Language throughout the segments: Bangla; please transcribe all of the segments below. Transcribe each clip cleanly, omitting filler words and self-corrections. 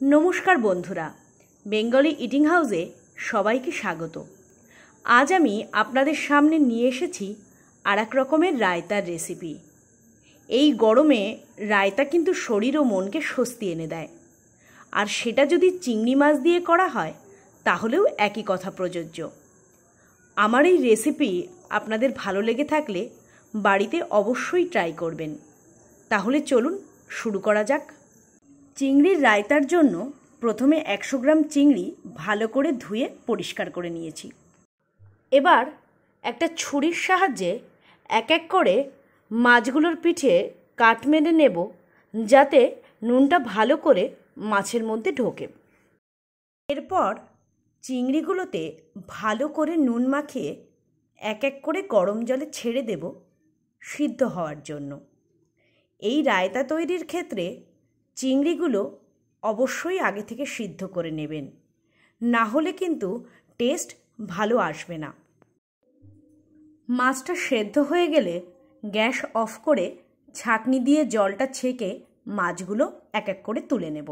নমস্কার বন্ধুরা, বেঙ্গলি ইটিং হাউসে সবাইকে স্বাগত। আজ আমি আপনাদের সামনে নিয়ে এসেছি আর এক রকমের রায়তার রেসিপি। এই গরমে রায়তা কিন্তু শরীর ও মনকে স্বস্তি এনে দেয়, আর সেটা যদি চিংড়ি মাছ দিয়ে করা হয় তাহলেও একই কথা প্রযোজ্য। আমার এই রেসিপি আপনাদের ভালো লেগে থাকলে বাড়িতে অবশ্যই ট্রাই করবেন। তাহলে চলুন শুরু করা যাক। চিংড়ির রায়তার জন্য প্রথমে 100 গ্রাম চিংড়ি ভালো করে ধুয়ে পরিষ্কার করে নিয়েছি। এবার একটা ছুরির সাহায্যে এক এক করে মাছগুলোর পিঠে কাট মেরে নেব, যাতে নুনটা ভালো করে মাছের মধ্যে ঢোকে। এরপর চিংড়িগুলোতে ভালো করে নুন মাখিয়ে এক এক করে গরম জলে ছেড়ে দেব সিদ্ধ হওয়ার জন্য। এই রায়তা তৈরির ক্ষেত্রে চিংড়িগুলো অবশ্যই আগে থেকে সিদ্ধ করে নেবেন, না হলে কিন্তু টেস্ট ভালো আসবে না। মাছটা সেদ্ধ হয়ে গেলে গ্যাস অফ করে ছাঁকনি দিয়ে জলটা ছেঁকে মাছগুলো এক এক করে তুলে নেব।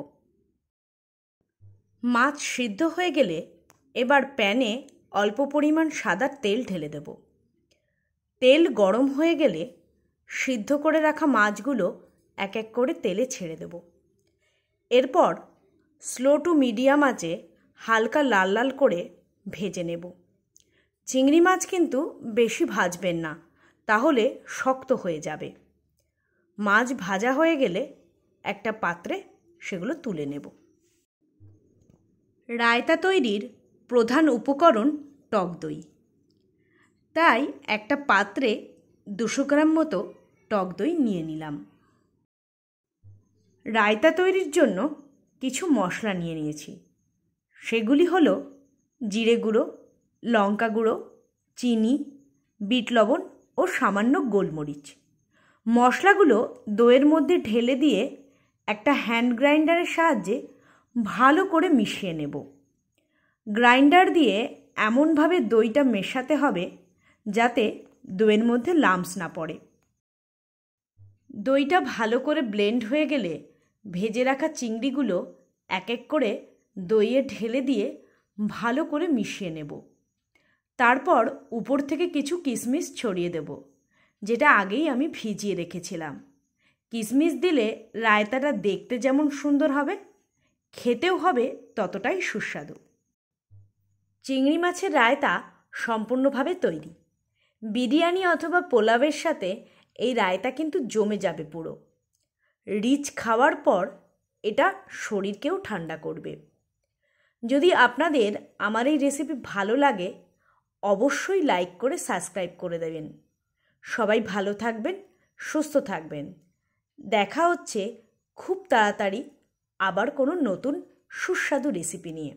মাছ সিদ্ধ হয়ে গেলে এবার প্যানে অল্প পরিমাণ সাদা তেল ঢেলে দেব। তেল গরম হয়ে গেলে সিদ্ধ করে রাখা মাছগুলো এক এক করে তেলে ছেড়ে দেব। এরপর স্লো টু মিডিয়াম আঁচে হালকা লাল লাল করে ভেজে নেব। চিংড়ি মাছ কিন্তু বেশি ভাজবেন না, তাহলে শক্ত হয়ে যাবে। মাছ ভাজা হয়ে গেলে একটা পাত্রে সেগুলো তুলে নেব। রায়তা তৈরির প্রধান উপকরণ টক দই, তাই একটা পাত্রে 200 গ্রাম মতো টক দই নিয়ে নিলাম। রায়তা তৈরির জন্য কিছু মশলা নিয়ে নিয়েছি। সেগুলি হলো জিরে গুঁড়ো, লঙ্কা গুঁড়ো, চিনি, বিট লবণ ও সামান্য গোলমরিচ। মশলাগুলো দইয়ের মধ্যে ঢেলে দিয়ে একটা হ্যান্ড গ্রাইন্ডারের সাহায্যে ভালো করে মিশিয়ে নেব। গ্রাইন্ডার দিয়ে এমনভাবে দইটা মেশাতে হবে যাতে দইয়ের মধ্যে লাম্পস না পড়ে। দইটা ভালো করে ব্লেন্ড হয়ে গেলে ভেজে রাখা চিংড়িগুলো এক এক করে দইয়ে ঢেলে দিয়ে ভালো করে মিশিয়ে নেব। তারপর উপর থেকে কিছু কিশমিশ ছড়িয়ে দেব, যেটা আগেই আমি ভিজিয়ে রেখেছিলাম। কিশমিশ দিলে রায়তাটা দেখতে যেমন সুন্দর হবে, খেতেও হবে ততটাই সুস্বাদু। চিংড়ি মাছের রায়তা সম্পূর্ণভাবে তৈরি। বিরিয়ানি অথবা পোলাওয়ের সাথে এই রায়তা কিন্তু জমে যাবে পুরো। রিচ খাওয়ার পর এটা শরীরকেও ঠান্ডা করবে। যদি আপনাদের আমার এই রেসিপি ভালো লাগে অবশ্যই লাইক করে সাবস্ক্রাইব করে দেবেন। সবাই ভালো থাকবেন, সুস্থ থাকবেন। দেখা হচ্ছে খুব তাড়াতাড়ি আবার কোনো নতুন সুস্বাদু রেসিপি নিয়ে।